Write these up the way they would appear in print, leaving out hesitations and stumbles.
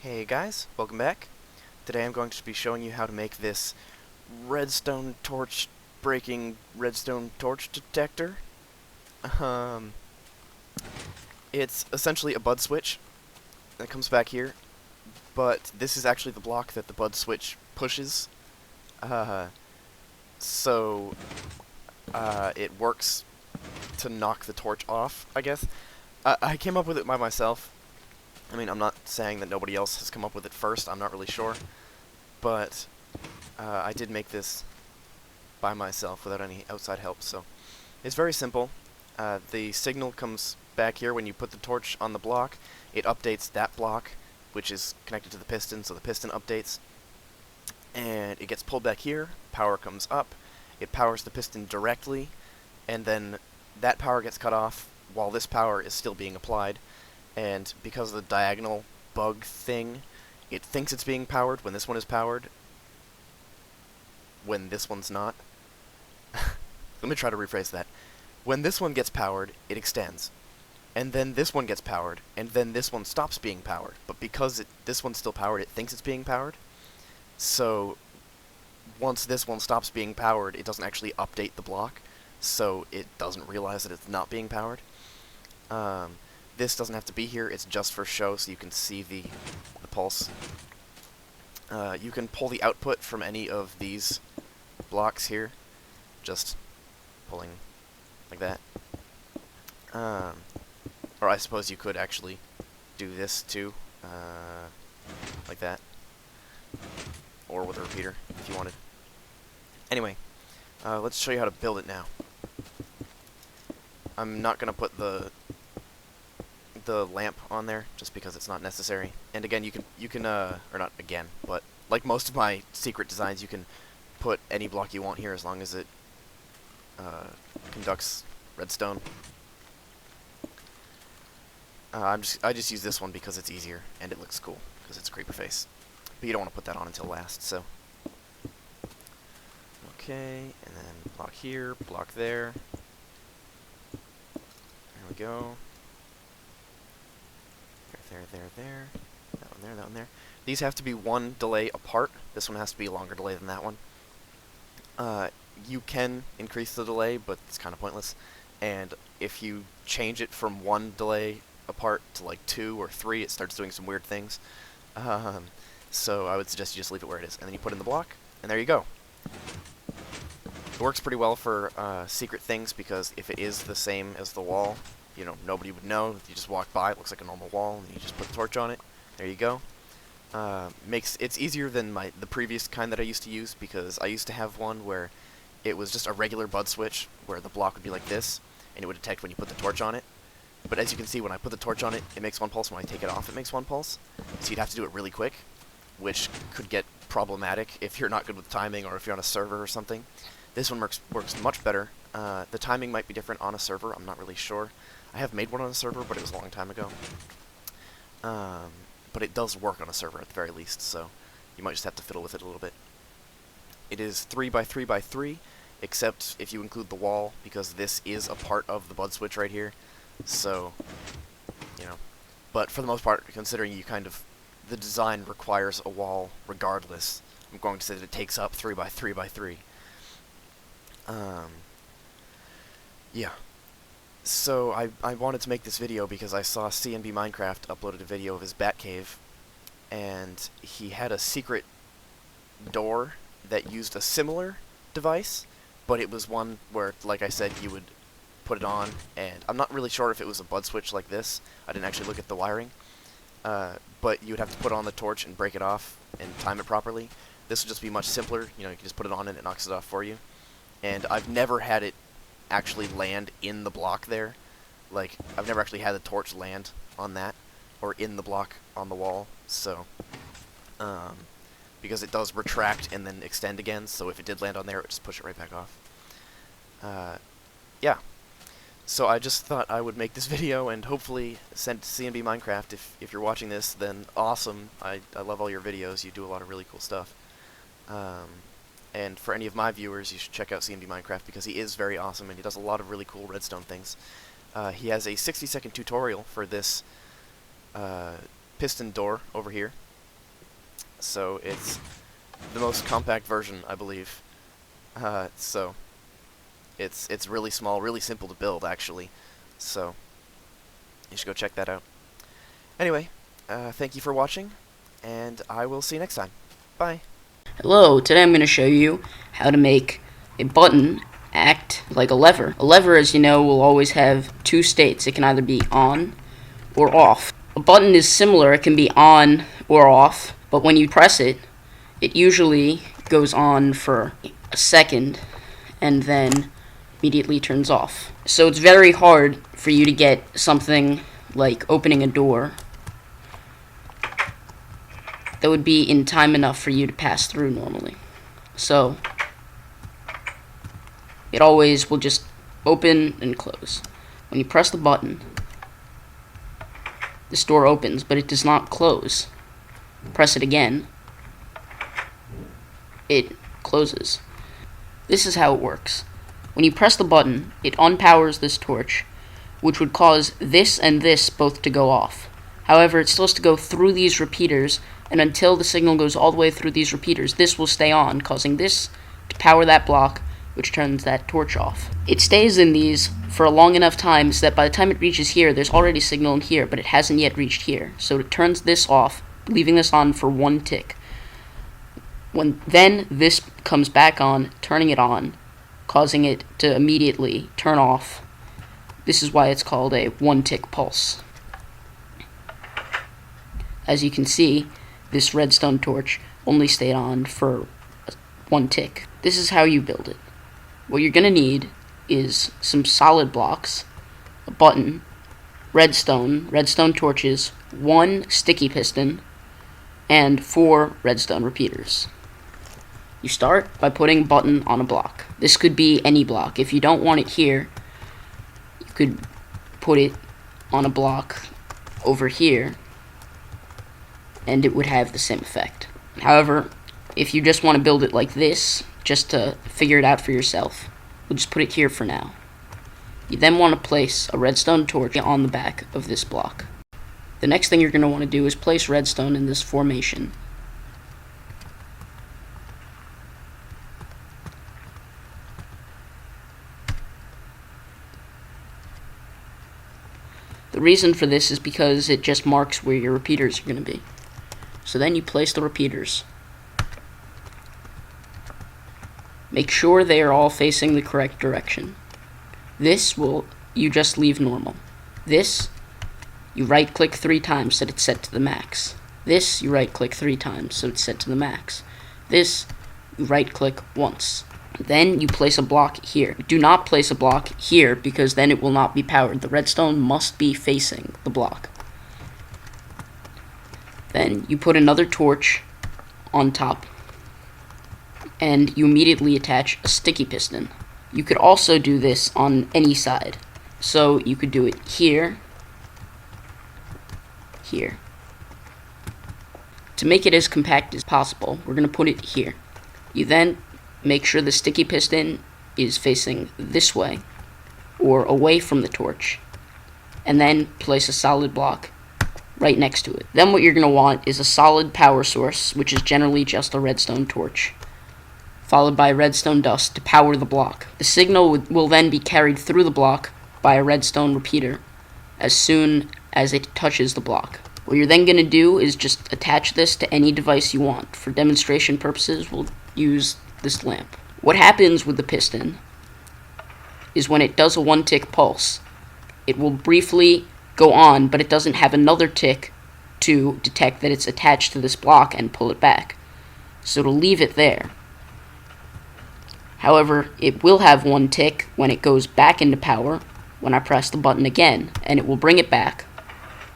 Hey guys, welcome back. Today I'm going to be showing you how to make this redstone torch breaking redstone torch detector. Um, it's essentially a bud switch that comes back here, but this is actually the block that the bud switch pushes. Uh, so it works to knock the torch off, I guess. I came up with it by myself. I mean, I'm not saying that nobody else has come up with it first, I'm not really sure, but I did make this by myself without any outside help, so it's very simple. The signal comes back here when you put the torch on the block. It updates that block, which is connected to the piston, so the piston updates, and it gets pulled back here. Power comes up, it powers the piston directly, and then that power gets cut off while this power is still being applied, and because of the diagonal bug thing, it thinks it's being powered when this one is powered, when this one's not. Let me try to rephrase that. When this one gets powered, it extends. And then this one gets powered, and then this one stops being powered. But because this one's still powered, it thinks it's being powered. So once this one stops being powered, it doesn't actually update the block. So it doesn't realize that it's not being powered. This doesn't have to be here, it's just for show so you can see the pulse. You can pull the output from any of these blocks here. Just pulling like that. Or I suppose you could actually do this too, like that. Or with a repeater, if you wanted. Anyway, let's show you how to build it now. I'm not gonna put the lamp on there just because it's not necessary. And again, you can or not again, but like most of my secret designs, you can put any block you want here as long as it conducts redstone. I just use this one because it's easier and it looks cool because it's a creeper face. But you don't want to put that on until last, so. Okay, and then block here, block there. There we go. There. That one there, that one there. These have to be one delay apart. This one has to be a longer delay than that one. You can increase the delay, but it's kind of pointless. And if you change it from one delay apart to like 2 or 3, it starts doing some weird things. So I would suggest you just leave it where it is. And then you put in the block, and there you go. It works pretty well for secret things, because if it is the same as the wall, you know, nobody would know. If you just walk by, it looks like a normal wall, and you just put the torch on it. There you go. It's easier than the previous kind that I used to use, because I used to have one where it was just a regular bud switch where the block would be like this, and it would detect when you put the torch on it. But as you can see, when I put the torch on it, it makes 1 pulse. When I take it off, it makes 1 pulse. So you'd have to do it really quick, which could get problematic if you're not good with timing or if you're on a server or something. This one works much better. The timing might be different on a server, I'm not really sure. I have made one on a server, but it was a long time ago. But it does work on a server at the very least, so you might just have to fiddle with it a little bit. It is 3 by 3 by 3, except if you include the wall, because this is a part of the bud switch right here. So, you know. But for the most part, considering the design requires a wall regardless, I'm going to say that it takes up 3 by 3 by 3. Yeah. So I wanted to make this video because I saw CNB Minecraft uploaded a video of his bat cave, and he had a secret door that used a similar device, but it was one where, like I said, you would put it on, and I'm not really sure if it was a bud switch like this. I didn't actually look at the wiring, but you would have to put on the torch and break it off and time it properly. This would just be much simpler. You know, you can just put it on and it knocks it off for you. And I've never had it actually land in the block there. Like, I've never actually had the torch land on that, or in the block on the wall, so, because it does retract and then extend again, so if it did land on there, it would just push it right back off. Yeah. So I just thought I would make this video and hopefully send it to CNB Minecraft. If you're watching this, then awesome. I love all your videos. You do a lot of really cool stuff. And for any of my viewers, you should check out CNB Minecraft because he is very awesome and he does a lot of really cool redstone things. He has a 60-second tutorial for this piston door over here, so it's the most compact version, I believe. So it's really small, really simple to build, actually. So you should go check that out. Anyway, thank you for watching, and I will see you next time. Bye. Hello, today I'm going to show you how to make a button act like a lever. A lever, as you know, will always have two states. It can either be on or off. A button is similar. It can be on or off, but when you press it, it usually goes on for a second and then immediately turns off. So it's very hard for you to get something like opening a door that would be in time enough for you to pass through normally. So it always will just open and close. When you press the button, this door opens, but it does not close. Press it again, it closes. This is how it works. When you press the button, it unpowers this torch, which would cause this and this both to go off. However, it's supposed to go through these repeaters, and until the signal goes all the way through these repeaters, this will stay on, causing this to power that block, which turns that torch off. It stays in these for a long enough time so that by the time it reaches here, there's already signal in here, but it hasn't yet reached here. So it turns this off, leaving this on for one tick. Then this comes back on, turning it on, causing it to immediately turn off. This is why it's called a one-tick pulse. As you can see, this redstone torch only stayed on for one tick. This is how you build it. What you're going to need is some solid blocks, a button, redstone torches, one sticky piston, and 4 redstone repeaters. You start by putting button on a block. This could be any block. If you don't want it here, you could put it on a block over here, and it would have the same effect. However, if you just want to build it like this, just to figure it out for yourself, we'll just put it here for now. You then want to place a redstone torch on the back of this block. The next thing you're going to want to do is place redstone in this formation. The reason for this is because it just marks where your repeaters are going to be. So then you place the repeaters. Make sure they are all facing the correct direction. This you just leave normal. This, you right click 3 times so that it's set to the max. This, you right click 3 times so it's set to the max. This, you right click once. Then you place a block here. Do not place a block here because then it will not be powered. The redstone must be facing the block. Then you put another torch on top, and you immediately attach a sticky piston. You could also do this on any side. So you could do it here, here. To make it as compact as possible, we're going to put it here. You then make sure the sticky piston is facing this way, or away from the torch, and then place a solid block right next to it. Then what you're going to want is a solid power source, which is generally just a redstone torch, followed by redstone dust to power the block. The signal will then be carried through the block by a redstone repeater as soon as it touches the block. What you're then going to do is just attach this to any device you want. For demonstration purposes, we'll use this lamp. What happens with the piston is when it does a one-tick pulse, it will briefly go on, but it doesn't have another tick to detect that it's attached to this block and pull it back. So it'll leave it there. However, it will have one tick when it goes back into power when I press the button again, and it will bring it back,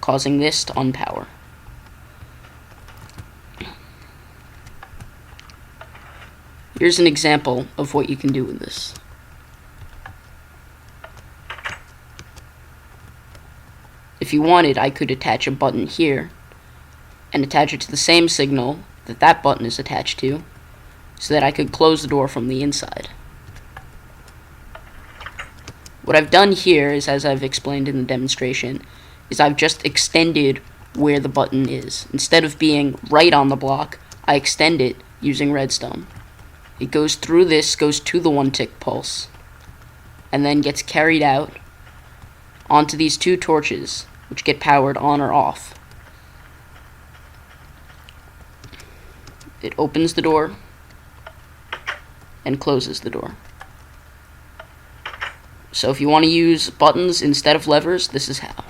causing this to unpower. Here's an example of what you can do with this. If you wanted, I could attach a button here and attach it to the same signal that that button is attached to, so that I could close the door from the inside. What I've done here is, as I've explained in the demonstration, is I've just extended where the button is. Instead of being right on the block, I extend it using redstone. It goes through this, goes to the 1-tick pulse, and then gets carried out onto these 2 torches, which get powered on or off. It opens the door and closes the door. So if you want to use buttons instead of levers, this is how.